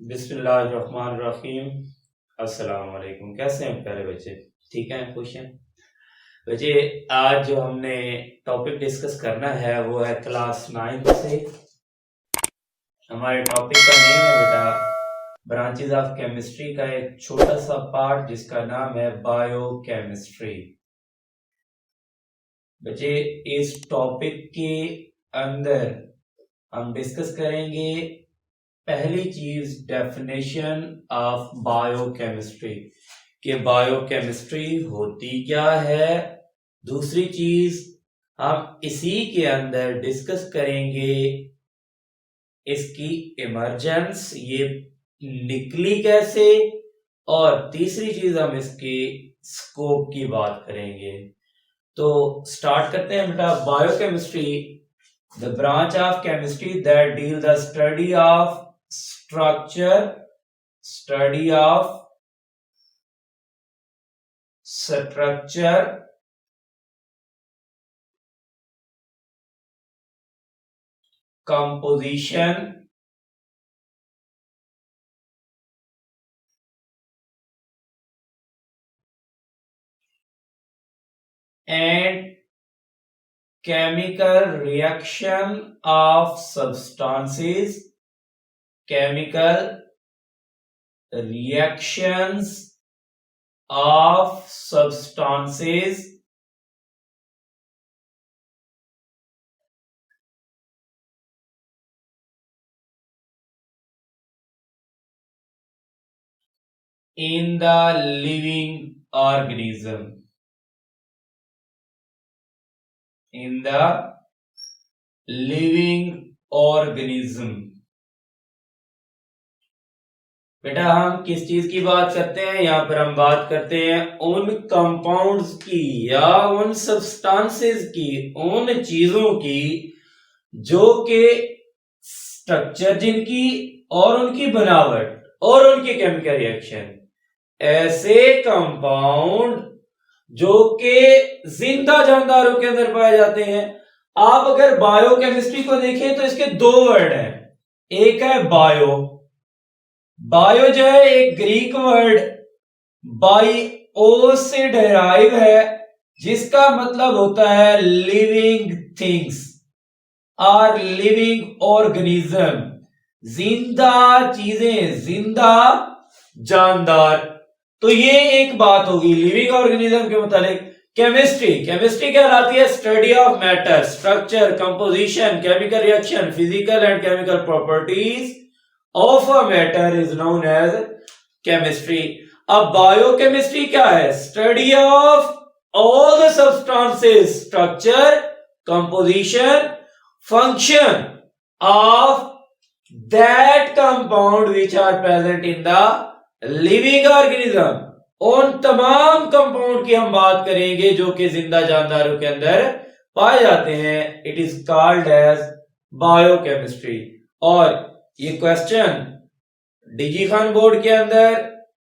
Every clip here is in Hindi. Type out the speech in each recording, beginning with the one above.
बिस्मिल्लाहिर्रहमानिर्रहीम। अस्सलाम वालेकुम। कैसे हैं प्यारे बच्चे? ठीक हैं, खुश हैं? बच्चे, आज जो हमने टॉपिक डिस्कस करना है वो है क्लास 9 से। हमारे टॉपिक का नेम है बेटा ब्रांचेस ऑफ केमिस्ट्री का एक छोटा सा पार्ट जिसका नाम है बायोकेमिस्ट्री। बच्चे, इस टॉपिक के अंदर हम डिस्कस करेंगे पहली चीज डेफिनेशन ऑफ बायोकेमिस्ट्री कि बायोकेमिस्ट्री होती क्या है। दूसरी चीज हम इसी के अंदर डिस्कस करेंगे इसकी इमर्जेंस, ये निकली कैसे, और तीसरी चीज हम इसके स्कोप की बात करेंगे। तो स्टार्ट करते हैं बेटा। Biochemistry, the branch of chemistry that deal the study of study of structure, composition, and chemical reaction of substances, chemical reactions of substances in the living organism, in the living organism। बेटा, हम किस चीज की बात करते हैं? यहाँ पर हम बात करते हैं उन कंपाउंड्स की या उन सब्सटेंसेस की, उन चीजों की जो के स्ट्रक्चर जिनकी और उनकी बनावट और उनके केमिकल रिएक्शन, ऐसे कंपाउंड जो के जिंदा जानदारों के अंदर पाए जाते हैं। आप अगर बायोकेमिस्ट्री को देखें तो इसके दो वर्ड हैं। एक है बायो, बायो जो है एक ग्रीक वर्ड बायो से डेराइव है, जिसका मतलब होता है लिविंग थिंग्स और लिविंग ऑर्गेनिज्म, जिंदा चीजें, जिंदा जानदार। तो ये एक बात होगी लिविंग ऑर्गेनिज्म के मुताबिक। केमिस्ट्री, केमिस्ट्री कहलाती है study of matter, structure, composition, chemical reaction, physical and chemical properties of a matter is known as chemistry. अब बायोकेमिस्ट्री क्या है? Study of all the substances, structure, composition, function of that compound which are present in the living organism। उन तमाम कंपाउंड की हम बात करेंगे जो कि जिंदा जानदारों के अंदर पाए जाते हैं। It is called as biochemistry. और ये क्वेश्चन डीजी खान बोर्ड के अंदर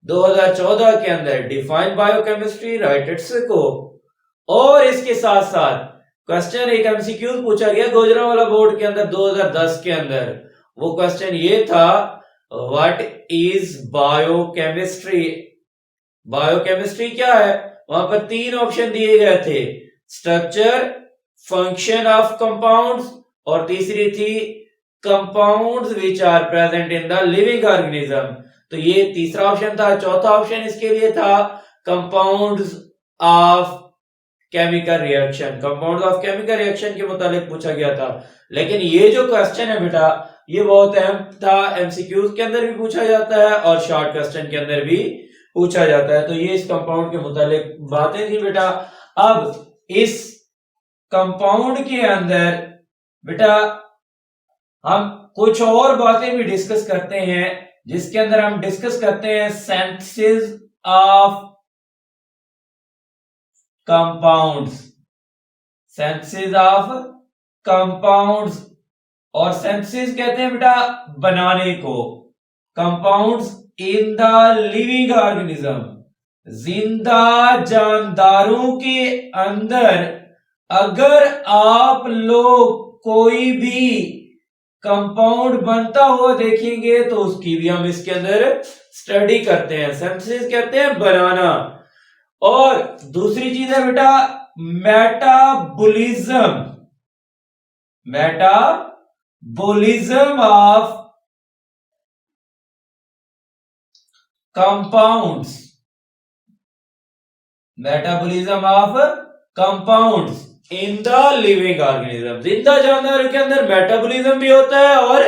2014 के अंदर define biochemistry, right it's scope. और इसके साथ साथ क्वेश्चन एक एमसीक्यू पूछा गया गुजरांवाला बोर्ड के अंदर 2010 के अंदर। वो क्वेश्चन ये था, व्हाट इज बायोकेमिस्ट्री? बायोकेमिस्ट्री क्या है? वहां पर तीन ऑप्शन दिए गए थे, स्ट्रक्चर, फंक्शन ऑफ कंपाउंड्स, और तीसरी थी compounds which are present in the living organism. तो ये तीसरा ऑप्शन था। चौथा ऑप्शन इसके लिए था compounds of chemical reaction, compound of chemical reaction के मुताबिक पूछा गया था। लेकिन ये जो क्वेश्चन है बेटा, ये बहुत अहम था, एमसीक्यूज के अंदर भी पूछा जाता है और शॉर्ट क्वेश्चन के अंदर भी पूछा जाता है। तो ये इस कंपाउंड के मुताबिक बातें थी बेटा। अब इस कंपाउंड के अंदर बेटा हम कुछ और बातें भी डिस्कस करते हैं, जिसके अंदर हम डिस्कस करते हैं synthesis of compounds, synthesis of compounds. और सिंथेसिस कहते हैं बेटा बनाने को, compounds in the living organism, जिंदा जानदारों के अंदर अगर आप लोग कोई भी कंपाउंड बनता हुआ देखेंगे तो उसकी भी हम इसके अंदर स्टडी करते हैं। सिंथेसिस कहते हैं बनाना। और दूसरी चीज है बेटा metabolism. Metabolism of compounds. Metabolism of compounds in the living organism. जिंदा जानवर के अंदर मेटाबॉलिज्म भी होता है और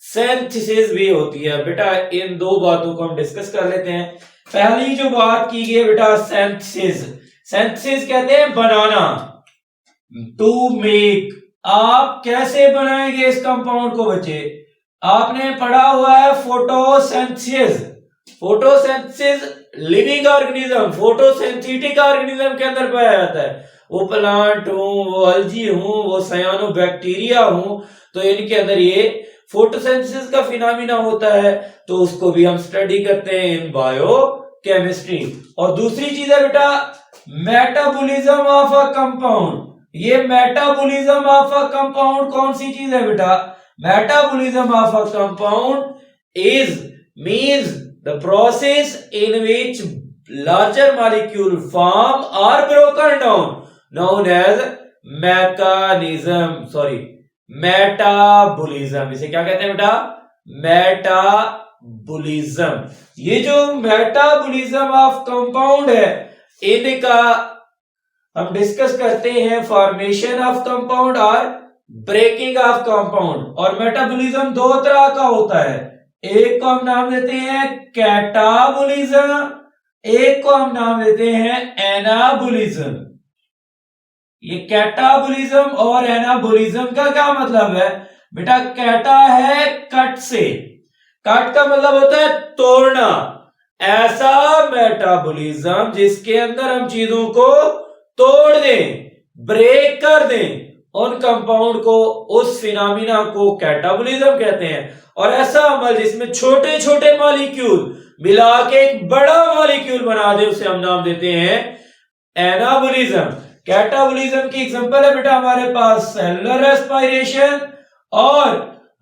सिंथेसिस भी होती है। बेटा इन दो बातों को हम डिस्कस कर लेते हैं। पहली जो बात की गई है बेटा सिंथेसिस। सिंथेसिस कहते हैं बनाना, टू मेक। आप कैसे बनाएंगे इस कंपाउंड को बच्चे? आपने पढ़ा हुआ है photosynthesis. Photosynthesis living organism, photosynthetic organism के अंदर पाया जाता है। वो प्लांट हो, वो अल्जी हो, वो सायानोबैक्टीरिया हो, तो इनके अंदर ये फोटोसिंथेसिस का फिनोमेना होता है। तो उसको भी हम स्टडी करते हैं इन बायोकेमिस्ट्री। और दूसरी चीज है बेटा मेटाबॉलिज्म ऑफ अ कंपाउंड। ये मेटाबॉलिज्म ऑफ अ कंपाउंड कौन सी चीज है बेटा? Metabolism of a compound is means the process in which larger molecule form or broken down known as metabolism। इसे क्या कहते हैं बेटा? मेटाबॉलिज्म। ये जो मेटाबॉलिज्म ऑफ कंपाउंड है इनका हम डिस्कस करते हैं फॉर्मेशन ऑफ कंपाउंड और ब्रेकिंग ऑफ कंपाउंड। और मेटाबॉलिज्म दो तरह का होता है। एक को हम नाम देते हैं कैटाबॉलिज्म, एक को हम नाम देते हैं एनाबॉलिज्म। ये कैटाबॉलिज्म और एनाबॉलिज्म का क्या मतलब है बेटा? कैटा है कट से, कट का मतलब होता है तोड़ना। ऐसा मेटाबॉलिज्म जिसके अंदर हम चीजों को तोड़ दें, ब्रेक कर दें उन कंपाउंड को, उस फिनोमिना को कैटाबॉलिज्म कहते हैं। और ऐसा अमल जिसमें छोटे छोटे मॉलिक्यूल मिला के एक बड़ा मॉलिक्यूल बना दे उसे हम नाम देते हैं एनाबॉलिज्म। कैटाबॉलिज्म की एग्जांपल है बेटा हमारे पास सेलुलर रेस्पिरेशन, और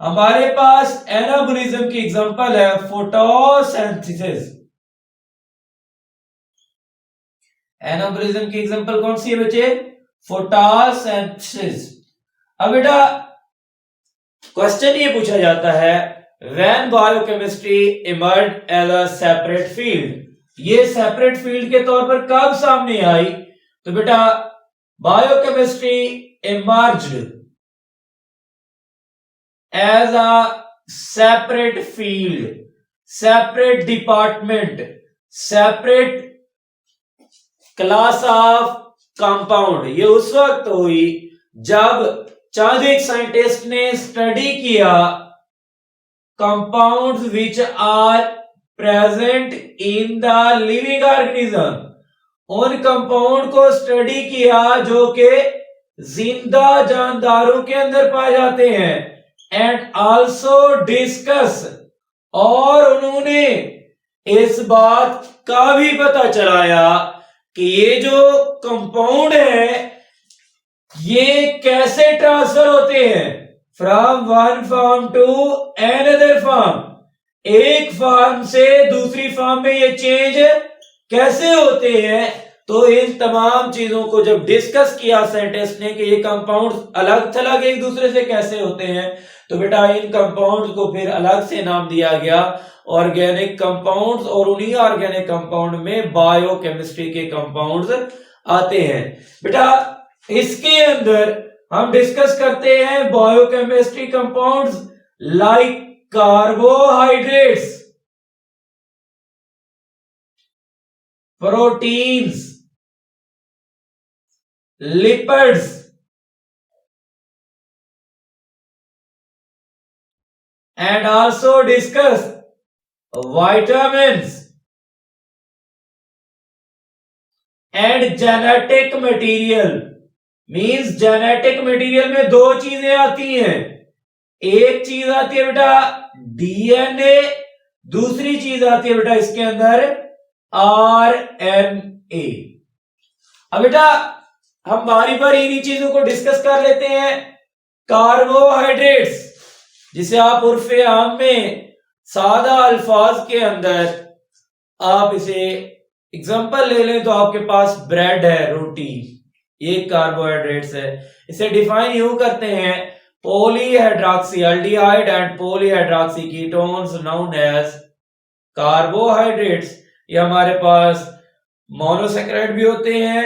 हमारे पास एनाबॉलिज्म की एग्जांपल है फोटोसिंथेसिस। एनाबॉलिज्म की एग्जांपल कौन सी है बच्चे? फोटोसिंथेसिस। अब बेटा क्वेश्चन ये पूछा जाता है when biochemistry emerged as a separate field. ये सेपरेट फील्ड के तौर पर कब सामने आई? तो बेटा biochemistry emerged as a separate field, separate department, separate class of compound. ये उस वक्त हुई जब चार्ल्स साइंटिस्ट ने स्टडी किया compounds which are present in the living organism. उन कंपाउंड को स्टडी किया जो कि जिंदा जानदारों के अंदर पाए जाते हैं। एंड आल्सो डिस्कस, और उन्होंने इस बात का भी पता चलाया कि ये जो कंपाउंड है ये कैसे ट्रांसफर होते हैं from one form to another form. एक फॉर्म से दूसरी फॉर्म में ये चेंज कैसे होते हैं। तो इन तमाम चीजों को जब डिस्कस किया साइंटिस्ट ने कि ये कंपाउंड अलग थलग एक दूसरे से कैसे होते हैं, तो बेटा इन कंपाउंड को फिर अलग से नाम दिया गया ऑर्गेनिक कंपाउंड्स। और उन्हीं ऑर्गेनिक कंपाउंड में बायोकेमिस्ट्री के कंपाउंड्स आते हैं। बेटा इसके अंदर हम डिस्कस करते हैं biochemistry compounds like carbohydrates, proteins, lipids and also discuss vitamins and genetic material। Means genetic material में दो चीजें आती हैं। एक चीज आती है बेटा डीएनए, दूसरी चीज आती है बेटा इसके अंदर आरएनए। अब बेटा हम बारी बारी इन्हीं चीजों को डिस्कस कर लेते हैं। कार्बोहाइड्रेट्स, जिसे आप उर्फे आम में सादा अल्फाज के अंदर आप इसे एग्जांपल ले लें तो आपके पास ब्रेड है, रोटी, ये कार्बोहाइड्रेट्स है। इसे डिफाइन यूं करते हैं, polyhydroxy aldehyde and polyhydroxy ketones known as carbohydrates. ये हमारे पास मोनोसेकेराइड भी होते हैं,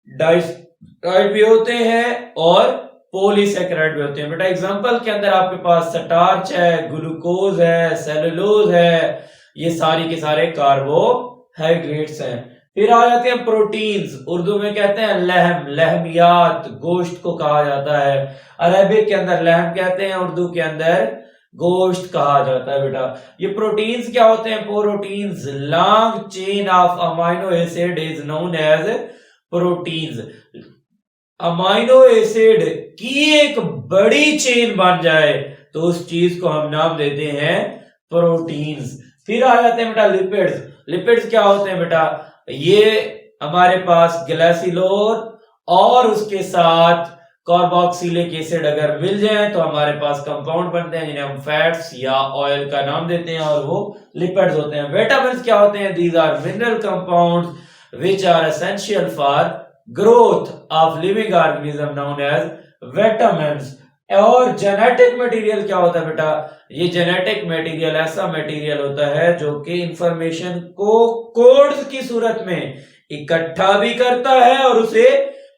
डाइसेकेराइड भी होते हैं और पॉलीसेकेराइड भी होते हैं। बेटा एग्जांपल के अंदर आपके पास स्टार्च है, ग्लूकोज है, सेलुलोज है, ये सारी के सारे कार्बोहाइड्रेट्स हैं। फिर आ जाते हैं प्रोटीन्स, उर्दू में कहते हैं लहम, लहमियात, गोश्त को कहा जाता है। अरबिक के अंदर लहम कहते हैं, उर्दू के अंदर गोश्त कहा जाता है। बेटा ये प्रोटीन्स क्या होते हैं? Proteins long chain of amino acid is known as proteins. Amino acid की एक बड़ी चेन बन जाए तो उस चीज को हम नाम देते हैं प्रोटीन्स। फिर आ जाते हैं बेटा लिपिड्स। लिपिड्स क्या होते हैं बेटा? ये हमारे पास ग्लाइसिलोज और उसके साथ कार्बोक्सिलिक एसिड अगर मिल जाए तो हमारे पास कंपाउंड बनते हैं जिन्हें हम फैट्स या ऑयल का नाम देते हैं और वो लिपिड्स होते हैं। विटामिन्स क्या होते हैं? These are mineral compounds which are essential for growth of living organism known as vitamins. और जेनेटिक मटेरियल क्या होता है बेटा? ये जेनेटिक मटेरियल ऐसा मटेरियल होता है जो कि इंफॉर्मेशन को कोड्स की सूरत में इकट्ठा भी करता है और उसे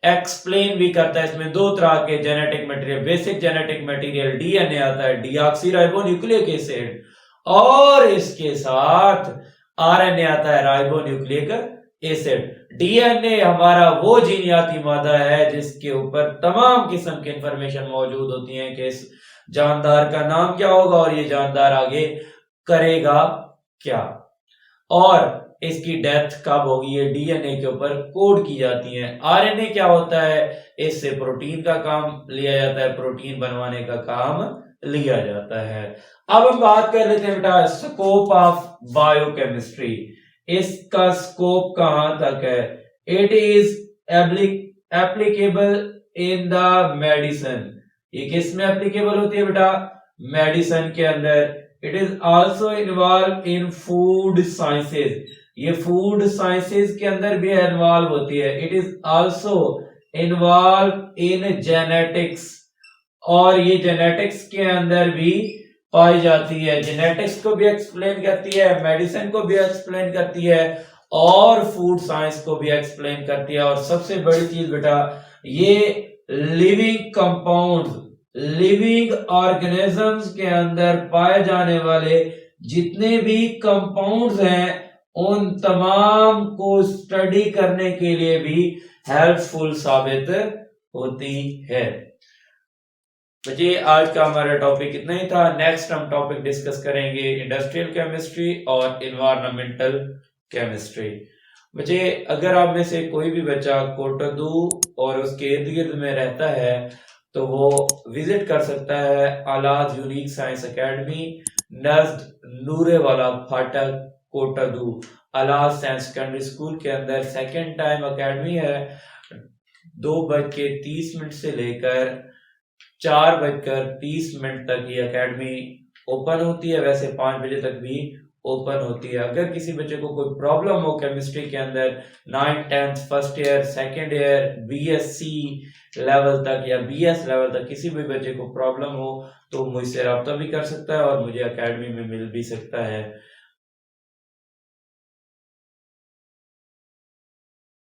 एक्सप्लेन भी करता है। इसमें दो तरह के genetic material, basic genetic material DNA आता है, डीऑक्सीराइबोन्यूक्लिक एसिड, और इसके साथ आरएनए आता है, राइबोन्यूक्लिक एसिड। डीएनए हमारा वो जीनियाती मादा है जिसके ऊपर तमाम किस्म की इंफॉर्मेशन मौजूद होती है कि इस जानदार का नाम क्या होगा और ये जानदार आगे करेगा क्या और इसकी डेथ कब होगी, ये डीएनए के ऊपर कोड की जाती है। आरएनए क्या होता है? इससे प्रोटीन का काम लिया जाता है, प्रोटीन बनवाने का काम लिया जाता है। अब हम बात कर लेते हैं बेटा स्कोप ऑफ बायोकेमिस्ट्री। इसका स्कोप कहां तक है? It is applicable in the medicine. ये किस में एप्लीकेबल होती है बेटा? मेडिसिन के अंदर। It is also involve in food sciences, ये फूड साइंसेज के अंदर भी इन्वॉल्व होती है। It is also involve in genetics, और ये जेनेटिक्स के अंदर भी पाई जाती है। जेनेटिक्स को भी एक्सप्लेन करती है, मेडिसिन को भी एक्सप्लेन करती है और फूड साइंस को भी एक्सप्लेन करती है। और सबसे बड़ी चीज बेटा, ये लिविंग कंपाउंड, लिविंग ऑर्गेनिजम्स के अंदर पाए जाने वाले जितने भी कंपाउंड्स हैं उन तमाम को स्टडी करने के लिए भी हेल्पफुल साबित होती है। बच्चे आज का हमारा टॉपिक इतना ही था। नेक्स्ट हम टॉपिक डिस्कस करेंगे इंडस्ट्रियल केमिस्ट्री और एनवायरमेंटल केमिस्ट्री। बच्चे अगर आप में से कोई भी बच्चा कोटदू और उसके इर्द गिर्द में रहता है तो वो विजिट कर सकता है आलाज यूनिक साइंस एकेडमी, नज़द नूरे वाला फाटक, कोटदू, आलाज साइंस सेकेंडरी स्कूल के अंदर। सेकेंड टाइम एकेडमी है। 2:30 से लेकर 4:30 तक ये एकेडमी ओपन होती है। वैसे 5 बजे तक भी ओपन होती है। अगर किसी बच्चे को कोई प्रॉब्लम हो केमिस्ट्री के अंदर 9th 10th first year second year BSc level तक या बीएस लेवल तक किसी भी बच्चे को प्रॉब्लम हो तो मुझसे रब्ता भी कर सकता है और मुझे एकेडमी में मिल भी सकता है।